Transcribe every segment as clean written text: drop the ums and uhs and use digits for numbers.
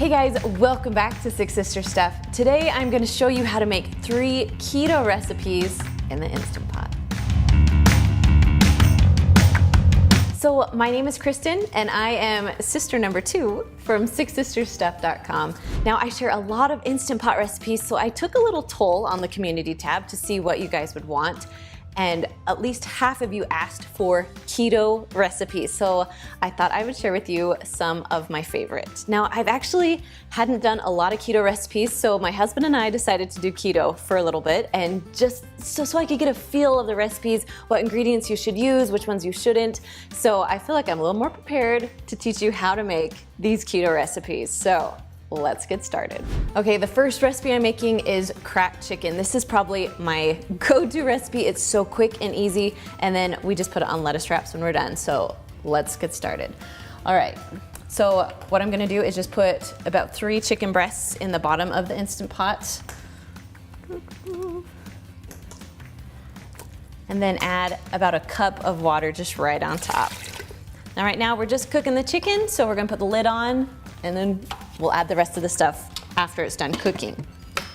Hey guys, welcome back to Six Sister Stuff. Today I'm going to show you how to make 3 keto recipes in the Instant Pot. So my name is Kristen and I am sister number 2 from SixSistersStuff.com. Now I share a lot of Instant Pot recipes, so I took a little toll on the community tab to see what you guys would want. And at least half of you asked for keto recipes. So I thought I would share with you some of my favorites. Now I've actually hadn't done a lot of keto recipes, so my husband and I decided to do keto for a little bit, and just so I could get a feel of the recipes, what ingredients you should use, which ones you shouldn't. So I feel like I'm a little more prepared to teach you how to make these keto recipes. So let's get started. Okay, the first recipe I'm making is cracked chicken. This is probably my go-to recipe. It's so quick and easy, and then we just put it on lettuce wraps when we're done. So let's get started. All right, so what I'm gonna do is just put about 3 chicken breasts in the bottom of the Instant Pot. And then add about a cup of water just right on top. Now right now we're just cooking the chicken, so we're gonna put the lid on, and then we'll add the rest of the stuff after it's done cooking.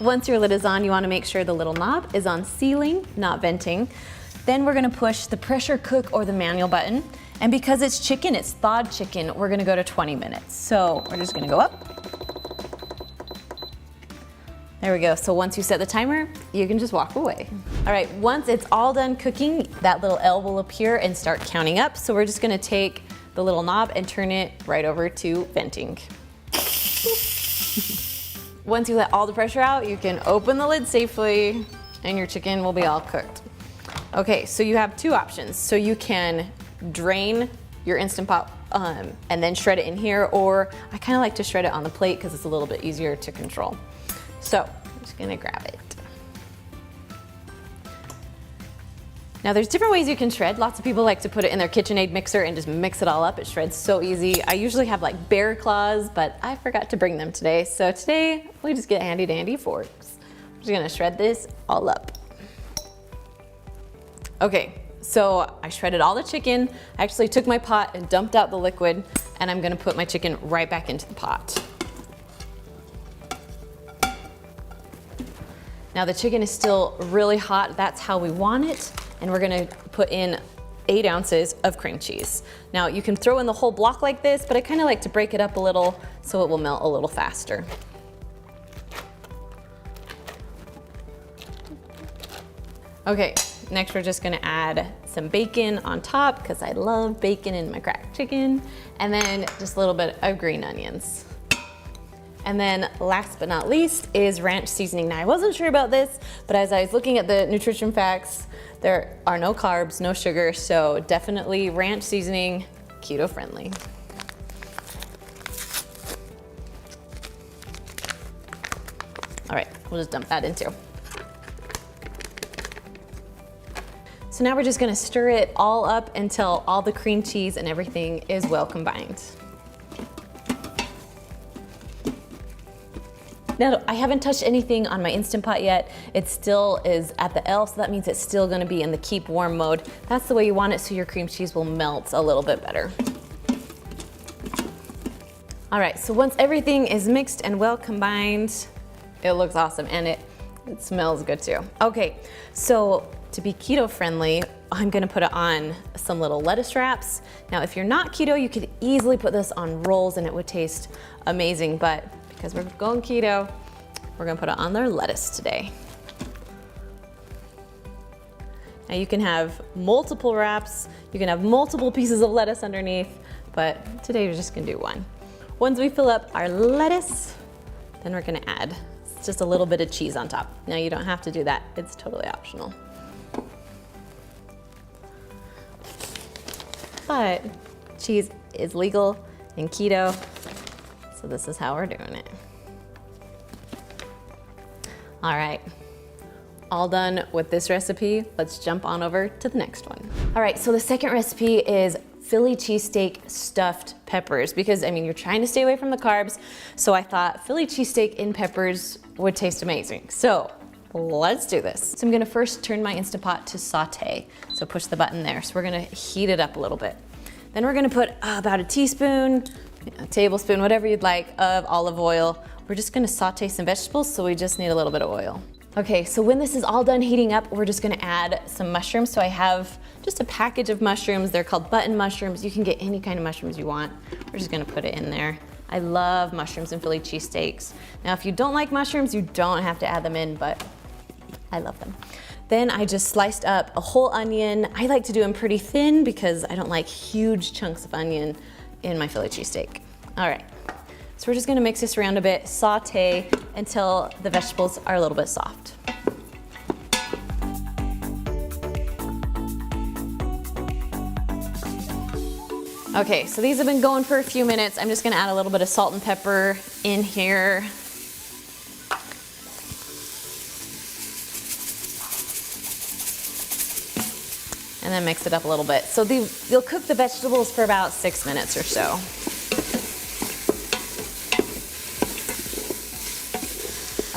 Once your lid is on, you wanna make sure the little knob is on sealing, not venting. Then we're gonna push the pressure cook or the manual button. And because it's chicken, it's thawed chicken, we're gonna go to 20 minutes. So we're just gonna go up. There we go. So once you set the timer, you can just walk away. All right, once it's all done cooking, that little L will appear and start counting up. So we're just gonna take the little knob and turn it right over to venting. Once you let all the pressure out, you can open the lid safely and your chicken will be all cooked. Okay, so you have 2 options. So you can drain your Instant Pot and then shred it in here, or I kind of like to shred it on the plate because it's a little bit easier to control. So I'm just gonna grab it. Now there's different ways you can shred. Lots of people like to put it in their KitchenAid mixer and just mix it all up. It shreds so easy. I usually have like bear claws, but I forgot to bring them today. So today we just get handy dandy forks. I'm just gonna shred this all up. Okay, so I shredded all the chicken. I actually took my pot and dumped out the liquid, and I'm gonna put my chicken right back into the pot. Now the chicken is still really hot. That's how we want it. And we're gonna put in 8 ounces of cream cheese. Now you can throw in the whole block like this, but I kind of like to break it up a little so it will melt a little faster. Okay, next we're just gonna add some bacon on top because I love bacon in my cracked chicken, and then just a little bit of green onions. And then last but not least is ranch seasoning. Now I wasn't sure about this, but as I was looking at the nutrition facts, there are no carbs, no sugar, so definitely ranch seasoning, keto friendly. All right, we'll just dump that in too. So now we're just gonna stir it all up until all the cream cheese and everything is well combined. Now, I haven't touched anything on my Instant Pot yet. It still is at the L, so that means it's still gonna be in the keep warm mode. That's the way you want it, so your cream cheese will melt a little bit better. All right, so once everything is mixed and well combined, it looks awesome, and it smells good too. Okay, so to be keto friendly, I'm gonna put it on some little lettuce wraps. Now, if you're not keto, you could easily put this on rolls and it would taste amazing, but because we're going keto, we're gonna put it on their lettuce today. Now you can have multiple wraps, you can have multiple pieces of lettuce underneath, but today we're just gonna do one. Once we fill up our lettuce, then we're gonna add just a little bit of cheese on top. Now you don't have to do that, it's totally optional. But cheese is legal in keto, so this is how we're doing it. All right, all done with this recipe. Let's jump on over to the next one. All right, so the second recipe is Philly cheesesteak stuffed peppers, because I mean, you're trying to stay away from the carbs. So I thought Philly cheesesteak in peppers would taste amazing. So let's do this. So I'm gonna first turn my Instant Pot to saute. So push the button there. So we're gonna heat it up a little bit. Then we're gonna put about a teaspoon a tablespoon, whatever you'd like, of olive oil. We're just gonna saute some vegetables, so we just need a little bit of oil. Okay, so when this is all done heating up, we're just gonna add some mushrooms. So I have just a package of mushrooms. They're called button mushrooms. You can get any kind of mushrooms you want. We're just gonna put it in there. I love mushrooms in Philly cheesesteaks. Now, if you don't like mushrooms, you don't have to add them in, but I love them. Then I just sliced up a whole onion. I like to do them pretty thin because I don't like huge chunks of onion in my Philly cheesesteak. All right, so we're just gonna mix this around a bit, saute until the vegetables are a little bit soft. Okay, so these have been going for a few minutes. I'm just gonna add a little bit of salt and pepper in here. And then mix it up a little bit. So you'll cook the vegetables for about 6 minutes or so.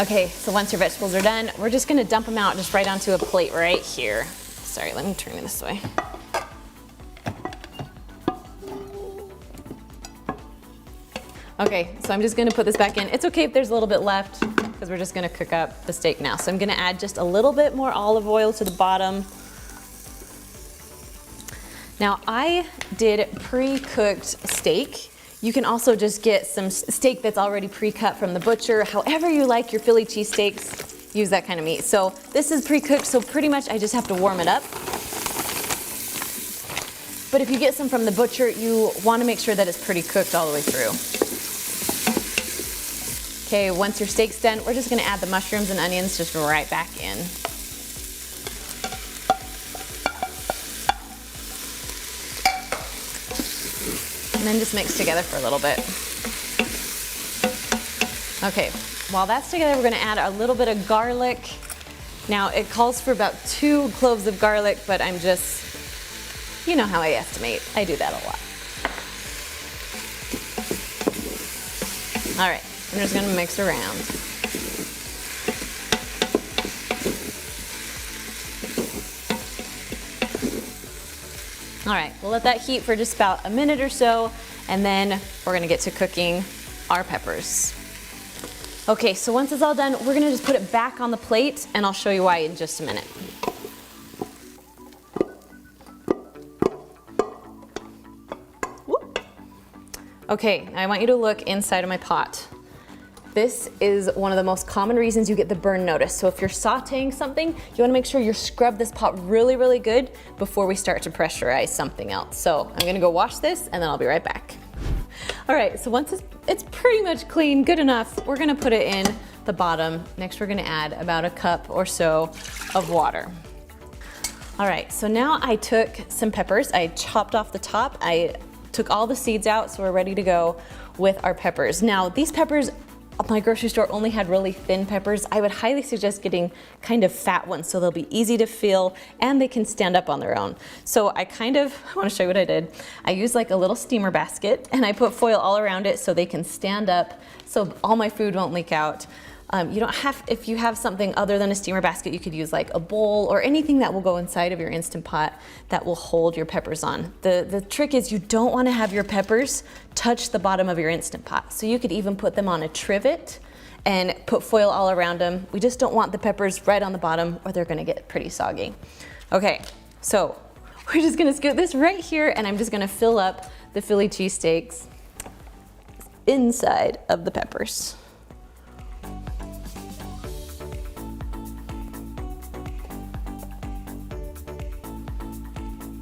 Okay, so once your vegetables are done, we're just gonna dump them out just right onto a plate right here. Sorry, let me turn it this way. Okay, so I'm just gonna put this back in. It's okay if there's a little bit left because we're just gonna cook up the steak now. So I'm gonna add just a little bit more olive oil to the bottom. Now I did pre-cooked steak. You can also just get some steak that's already pre-cut from the butcher. However you like your Philly cheesesteaks, use that kind of meat. So this is pre-cooked, so pretty much I just have to warm it up. But if you get some from the butcher, you wanna make sure that it's pretty cooked all the way through. Okay, once your steak's done, we're just gonna add the mushrooms and onions just right back in. And then just mix together for a little bit. Okay, while that's together, we're gonna add a little bit of garlic. Now, it calls for about 2 cloves of garlic, but I'm just, you know how I estimate. I do that a lot. All right, I'm just gonna mix around. All right, we'll let that heat for just about a minute or so, and then we're gonna get to cooking our peppers. Okay, so once it's all done, we're gonna just put it back on the plate, and I'll show you why in just a minute. Whoop. Okay, I want you to look inside of my pot. This is one of the most common reasons you get the burn notice. So if you're sauteing something, you wanna make sure you scrub this pot really, really good before we start to pressurize something else. So I'm gonna go wash this and then I'll be right back. All right, so once it's pretty much clean, good enough, we're gonna put it in the bottom. Next, we're gonna add about a cup or so of water. All right, so now I took some peppers, I chopped off the top, I took all the seeds out, so we're ready to go with our peppers. Now, these peppers, my grocery store only had really thin peppers. I would highly suggest getting kind of fat ones so they'll be easy to peel and they can stand up on their own. So I want to show you what I did. I used like a little steamer basket and I put foil all around it so they can stand up so all my food won't leak out. You don't have, if you have something other than a steamer basket, you could use like a bowl or anything that will go inside of your Instant Pot that will hold your peppers on. The trick is you don't want to have your peppers touch the bottom of your Instant Pot. So you could even put them on a trivet and put foil all around them. We just don't want the peppers right on the bottom or they're gonna get pretty soggy. Okay, so we're just gonna scoot this right here and I'm just gonna fill up the Philly cheesesteaks inside of the peppers.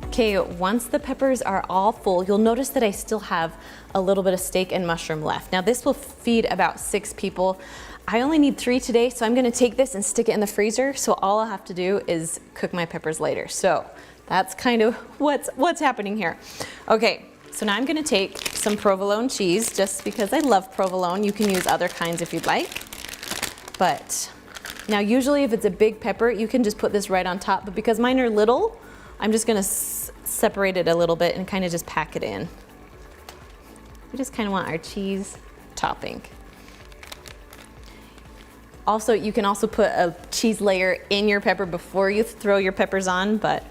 Okay, once the peppers are all full, you'll notice that I still have a little bit of steak and mushroom left. Now this will feed about 6 people. I only need 3 today, so I'm gonna take this and stick it in the freezer, so all I'll have to do is cook my peppers later. So that's kind of what's happening here. Okay, so now I'm gonna take some provolone cheese, just because I love provolone. You can use other kinds if you'd like. But now usually if it's a big pepper, you can just put this right on top, but because mine are little, I'm just gonna separate it a little bit and kind of just pack it in. We just kind of want our cheese topping. Also, you can also put a cheese layer in your pepper before you throw your peppers on, but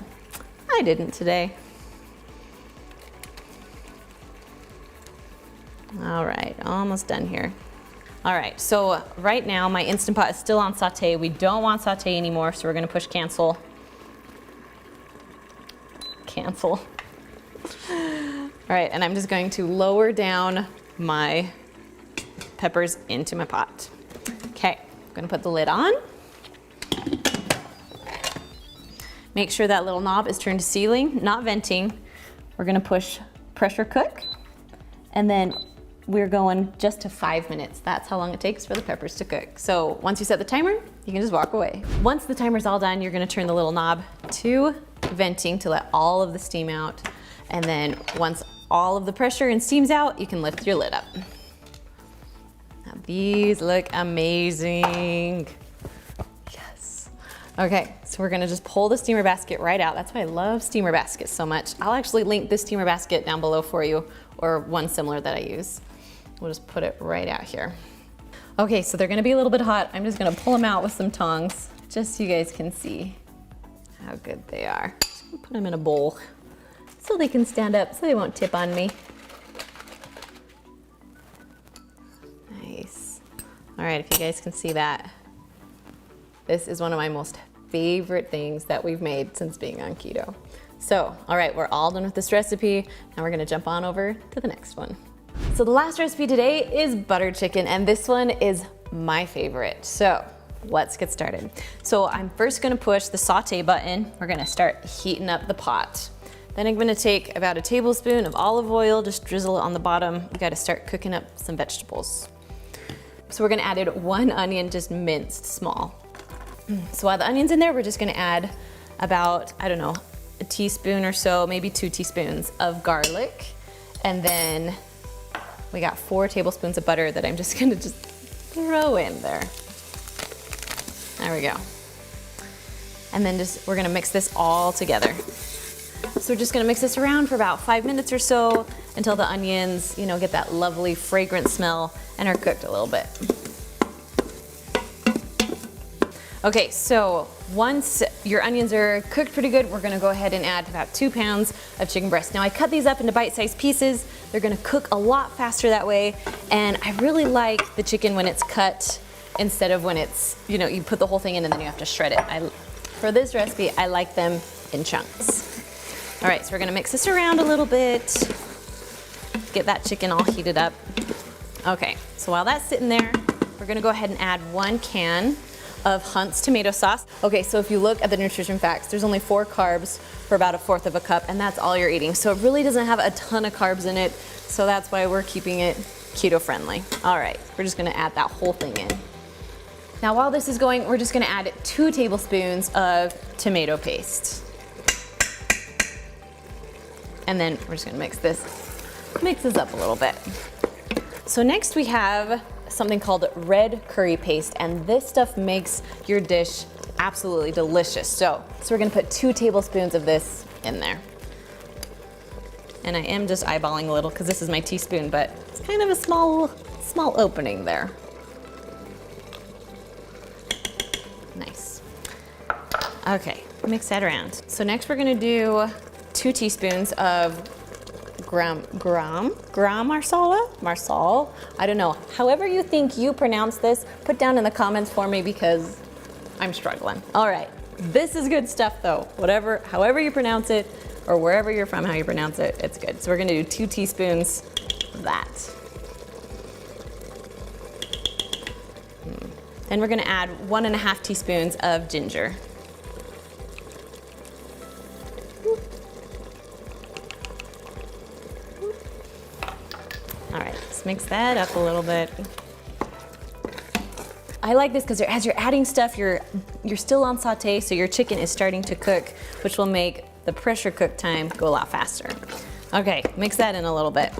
I didn't today. All right, almost done here. All right, so right now my Instant Pot is still on saute. We don't want saute anymore, so we're gonna push cancel. Cancel. All right, and I'm just going to lower down my peppers into my pot. Okay, I'm gonna put the lid on. Make sure that little knob is turned to sealing, not venting. We're gonna push pressure cook, and then we're going just to 5 minutes. That's how long it takes for the peppers to cook. So once you set the timer, you can just walk away. Once the timer's all done, you're gonna turn the little knob to venting to let all of the steam out. And then once all of the pressure and steam's out, you can lift your lid up. Now these look amazing. Yes. Okay, so we're gonna just pull the steamer basket right out. That's why I love steamer baskets so much. I'll actually link this steamer basket down below for you, or one similar that I use. We'll just put it right out here. Okay, so they're gonna be a little bit hot. I'm just gonna pull them out with some tongs, just so you guys can see how good they are. Just gonna put them in a bowl so they can stand up, so they won't tip on me. Nice. All right, if you guys can see that, this is one of my most favorite things that we've made since being on keto. So, all right, we're all done with this recipe. Now we're gonna jump on over to the next one. So the last recipe today is butter chicken, and this one is my favorite. So let's get started. So I'm first gonna push the saute button. We're gonna start heating up the pot. Then I'm gonna take about a tablespoon of olive oil, just drizzle it on the bottom. We gotta start cooking up some vegetables. So we're gonna add in 1 onion, just minced small. So while the onion's in there, we're just gonna add about, I don't know, a teaspoon or so, maybe 2 teaspoons of garlic. And then we got 4 tablespoons of butter that I'm just gonna throw in there. There we go. And then we're gonna mix this all together. So we're just gonna mix this around for about 5 minutes or so until the onions, get that lovely fragrant smell and are cooked a little bit. Okay, so once your onions are cooked pretty good, we're gonna go ahead and add about 2 pounds of chicken breast. Now I cut these up into bite-sized pieces. They're gonna cook a lot faster that way. And I really like the chicken when it's cut instead of when it's, you put the whole thing in and then you have to shred it. For this recipe, I like them in chunks. All right, so we're gonna mix this around a little bit, get that chicken all heated up. Okay, so while that's sitting there, we're gonna go ahead and add 1 can of Hunt's tomato sauce. Okay, so if you look at the nutrition facts, there's only 4 carbs for about 1/4 of a cup, and that's all you're eating. So it really doesn't have a ton of carbs in it, so that's why we're keeping it keto friendly. All right, we're just gonna add that whole thing in. Now while this is going, we're just gonna add 2 tablespoons of tomato paste. And then we're just gonna mix this up a little bit. So next we have something called red curry paste, and this stuff makes your dish absolutely delicious. So we're gonna put 2 tablespoons of this in there. And I am just eyeballing a little because this is my teaspoon, but it's kind of a small opening there. Nice. Okay, mix that around. So next we're gonna do 2 teaspoons of Garam Marsala, I don't know. However you think you pronounce this, put down in the comments for me because I'm struggling. All right, this is good stuff though. However you pronounce it, or wherever you're from, how you pronounce it, it's good. So we're gonna do 2 teaspoons of that. Then we're gonna add 1.5 teaspoons of ginger. All right, let's mix that up a little bit. I like this because as you're adding stuff, you're still on saute, so your chicken is starting to cook, which will make the pressure cook time go a lot faster. Okay, mix that in a little bit.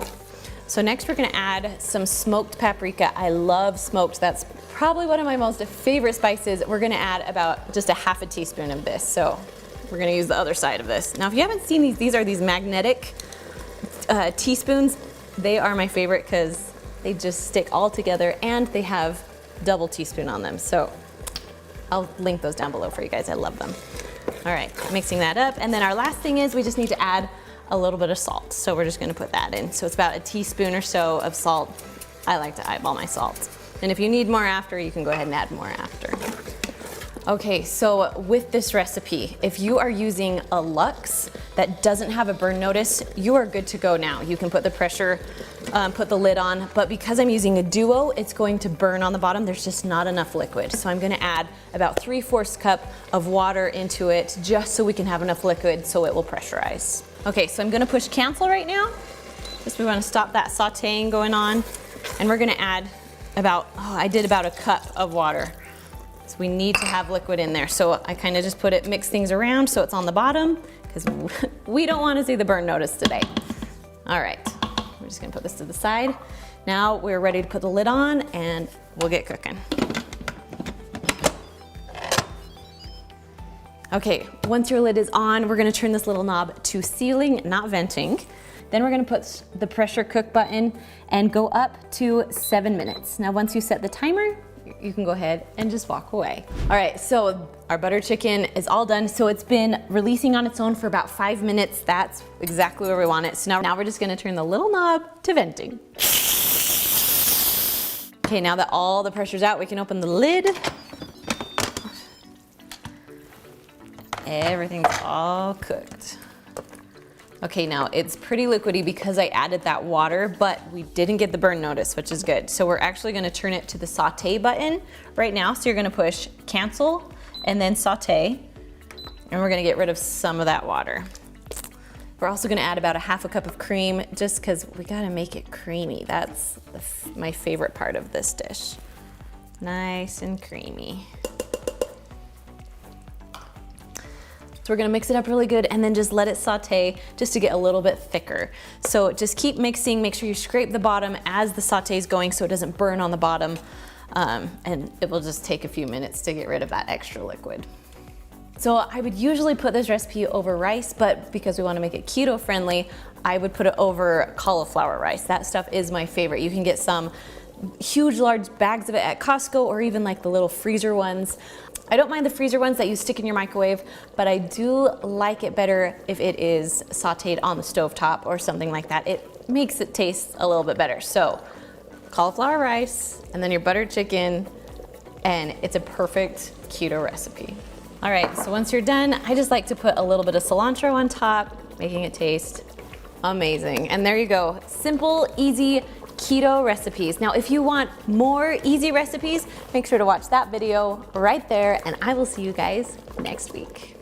So next we're gonna add some smoked paprika. I love smoked. That's probably one of my most favorite spices. We're gonna add about just 1/2 teaspoon of this. So we're gonna use the other side of this. Now if you haven't seen these are these magnetic teaspoons. They are my favorite because they just stick all together and they have double teaspoon on them. So I'll link those down below for you guys. I love them. All right, mixing that up. And then our last thing is we just need to add a little bit of salt. So we're just gonna put that in. So it's about a teaspoon or so of salt. I like to eyeball my salt. And if you need more after, you can go ahead and add more after. Okay, so with this recipe, if you are using a Lux that doesn't have a burn notice, you are good to go now. You can put the pressure, put the lid on, but because I'm using a Duo, it's going to burn on the bottom. There's just not enough liquid. So I'm gonna add about 3/4 cup of water into it just so we can have enough liquid so it will pressurize. Okay, so I'm gonna push cancel right now. Just we wanna stop that sauteing going on. And we're gonna add about, I did about a cup of water. So we need to have liquid in there. So I kind of just mix things around so it's on the bottom because we don't want to see the burn notice today. All right, we're just gonna put this to the side. Now we're ready to put the lid on and we'll get cooking. Okay, once your lid is on, we're gonna turn this little knob to sealing, not venting. Then we're gonna put the pressure cook button and go up to 7 minutes. Now once you set the timer, you can go ahead and just walk away. All right, so our butter chicken is all done. So it's been releasing on its own for about 5 minutes. That's exactly where we want it. So now we're just gonna turn the little knob to venting. Okay, now that all the pressure's out, we can open the lid. Everything's all cooked. Okay, now it's pretty liquidy because I added that water, but we didn't get the burn notice, which is good. So we're actually gonna turn it to the saute button right now. So you're gonna push cancel and then saute, and we're gonna get rid of some of that water. We're also gonna add about a 1/2 cup of cream just because we gotta make it creamy. That's my favorite part of this dish. Nice and creamy. So we're gonna mix it up really good and then just let it saute just to get a little bit thicker. So just keep mixing, make sure you scrape the bottom as the saute is going so it doesn't burn on the bottom. And it will just take a few minutes to get rid of that extra liquid. So I would usually put this recipe over rice, but because we wanna make it keto friendly, I would put it over cauliflower rice. That stuff is my favorite. You can get some huge, large bags of it at Costco or even like the little freezer ones. I don't mind the freezer ones that you stick in your microwave, but I do like it better if it is sauteed on the stovetop or something like that. It makes it taste a little bit better. So cauliflower rice and then your buttered chicken, and it's a perfect keto recipe. All right, so once you're done, I just like to put a little bit of cilantro on top, making it taste amazing. And there you go, simple, easy, keto recipes. Now, if you want more easy recipes, make sure to watch that video right there, and I will see you guys next week.